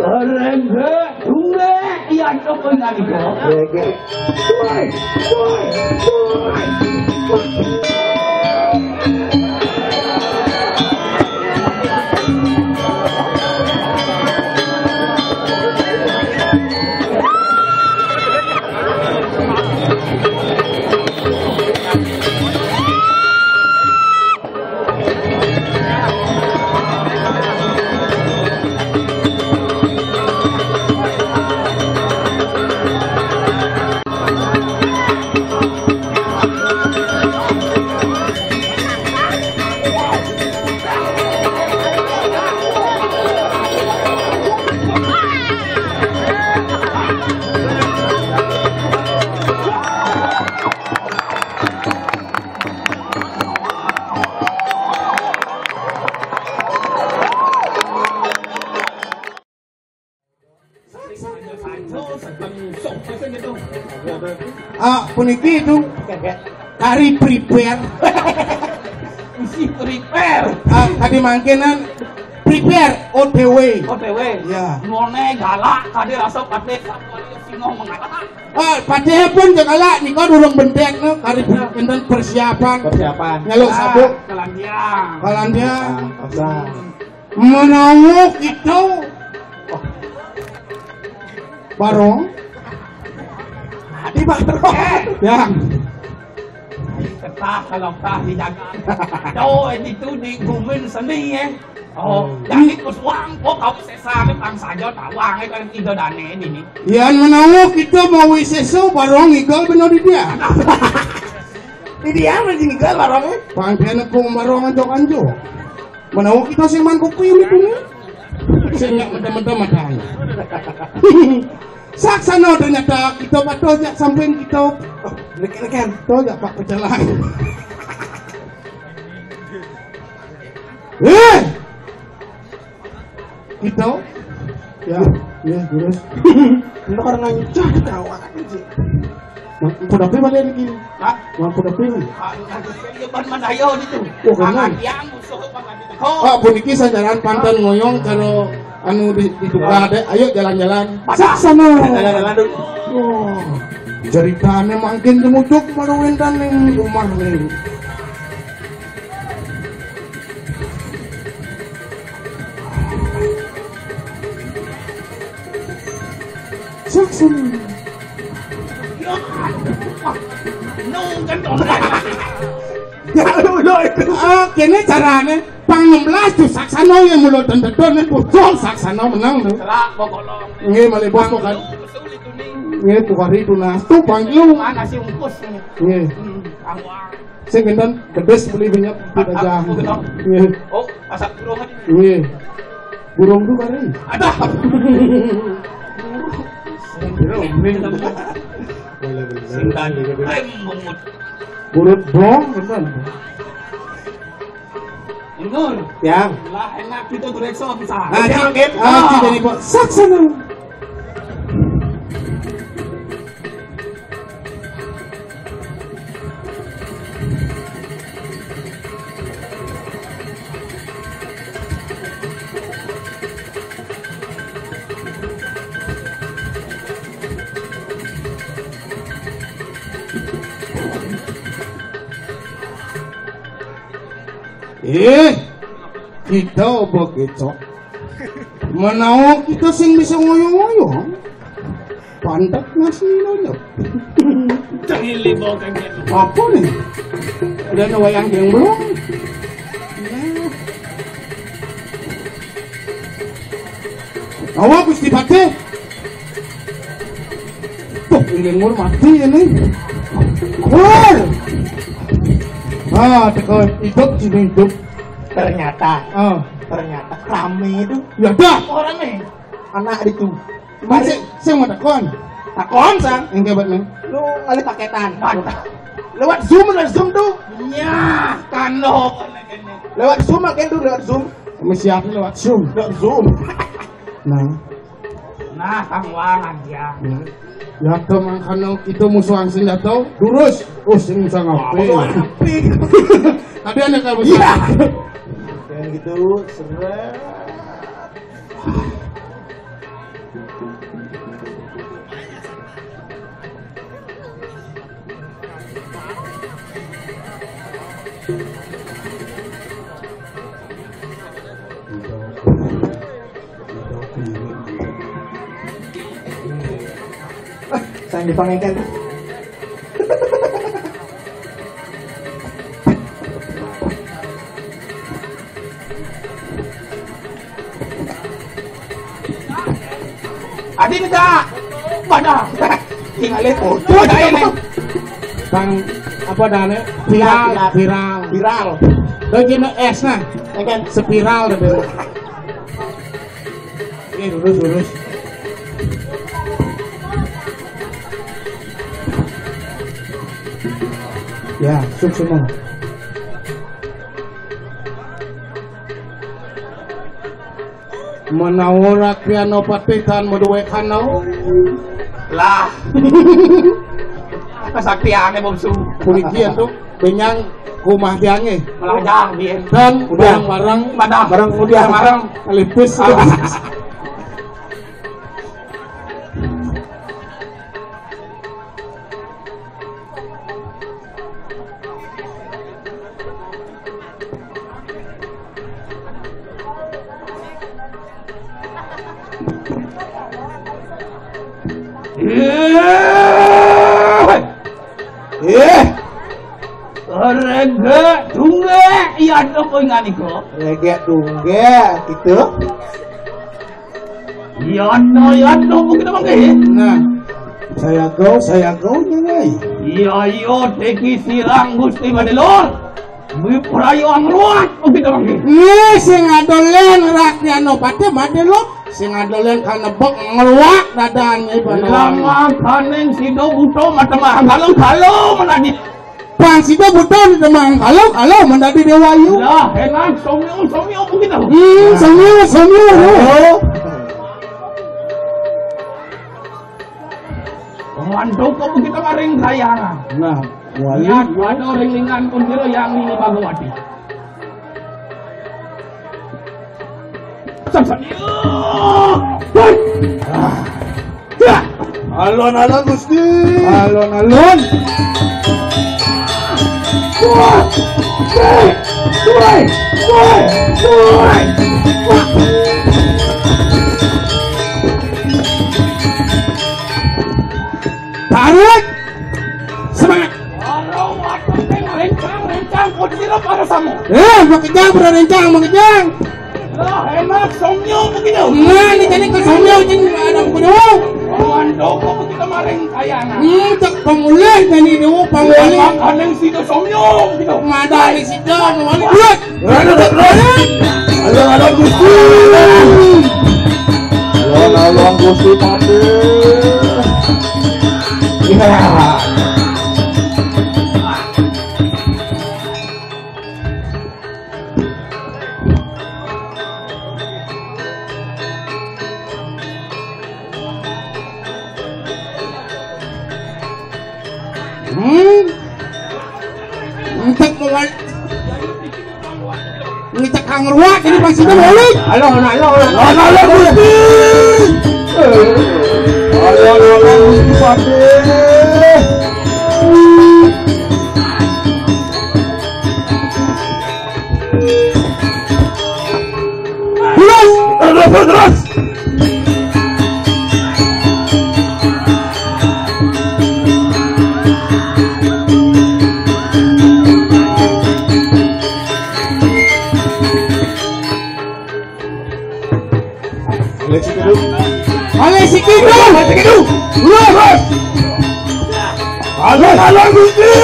Rengge, tunggu, iya itu pengen itu. Rengge. Puniki itu kari prepare. Isi prepare. Tadi mangkenan prepare OTW. OTW. Ya. Ngone galak tadi rasa pate singo mengalak. Pate pun galak niko durung bendek no kari enten persiapan. Nyaluk sabuk. Kalandiang. Menawuk itu. Barong. Di barong. Ya. Ketah kalau tah dijaga. Do itu di gumin seni Oh, jadi kuswang kok kau sesame pang saja tawang kan tiga dane ini. Yan menawuk kita mau wiseso barong igal benar di dia. Di dia mana sini gal barongnya? Pangkian aku barong anjo. Menawuk kita sing mangkuk kuyu itu nih. Sing nggak mendem-mendem matanya. Saksana ternyata kita patojak sampai kita Rekan tojak pak pecalang. Kita ya terus lu karena nyucah tahu akan sih. Kuda pe balik lagi. Hah? Kuda pe. Ban mandayo itu. Oh, benar. Yang musuh banget itu. Puniki sandaran pantan ngoyong kalau anu ditukar deh. Ayo jalan-jalan. Saksana. Jalan-jalan dulu. Oh. Ceritanya makin jemujuk baru wendan ning rumah nih. Saksana. Nungkan dong. Ya lu itu. Kene carane pang 16 tuh saksana yang mulut dan itu saksana menang tuh. Celak bokolong. Nggih malih bos kan. Nggih pukari itu nas tuh panggil. Mana si ungkus ini? Nggih. Awang. Sing enten gedes beli banyak kita jam. Nggih. Oh, masak burung aja. Nggih. Burung tuh kari. Ada. Sintan mungut. Burut blong enten. Ingur. Yang. Lah enak kita direkso bisa. Sakit. Jadi kok saksana. Kita begitu. Menawak kita sing bisa ngoyong-ngoyong. Pantat nasi nonyok. Jangan libokan gitu. Apa nih? Ada wayang yang belum? Awak Gusti Pate. Tuh, ilingur mati ini. Keluar. Teko hidup sini hidup. Ternyata rame itu. Ya dah. Orang nih. Anak itu. Masih saya mau takon. Takon sang. Enggak buat nih. Lu ngalih paketan. Lewat Zoom tuh. Ya, kano. Lewat Zoom makin tuh lewat Zoom. Masih apa lewat Zoom? Lewat Zoom. Nah, tangwangan dia. Ya tuh makanya kita musuhan sing datang durus. Sing musuh ngapain? Tadi ada kamu. Iya. Kayak gitu, seret. Sang dipanggilkan. Adi minta pada Tinggalin foto ada ini. Bang apa dane? Viral. Begini es nah. kan Spiral deh. Ini lurus. Ya, suk semua. Menawarak piano patitan maduwe kanau. Lah. Kesaktiannya Bom Su. Kulikian tuh benyang kumah diange. Melajang dia. Dan barang Barang kemudian barang lipis. Rega tunggu iya ada poingan iko. Rega tunggu gitu. Iya ada begitu bang. Nah, saya go nyanyi. Iya teki silang Gusti Madelor. Bipurayo ang ruat begitu bang. Nih sing adolen rakyat no pate madelo sing adolen kana bok ngeluak dadane Lama kaneng sido buto matamah kalau menadi. Pang sida buton demang kalau mendadi dewayu. Lah enak somyo begitu. Somyo. Mantu ko begitu maring kayangan. Nah, wali Ya, ada ringan pun kira yang ini Bagawati. Alon-alon Gusti. alon-alon. Tarik. Semangat. Rencang pun kira para samu. Makejang makejang. Lah enak somyo begitu. Nah, ini tadi ke somyo jeung ada kudu. Mantu ko begitu maring kayangan. Tak pamulih tadi dewa pamulih. Kaneng sido somyo begitu. Madali sida wali. Alon-alon Gusti. Alon-alon Gusti Pati. Entek mawal. Ngitak kang ruak ini pasti balik. Alon-alon Gusti. Alon-alon Gusti Pati. Terus. Oleh sikidu. Terus. Alon-alon Gusti.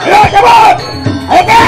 Ayo cepat. Ayo ke.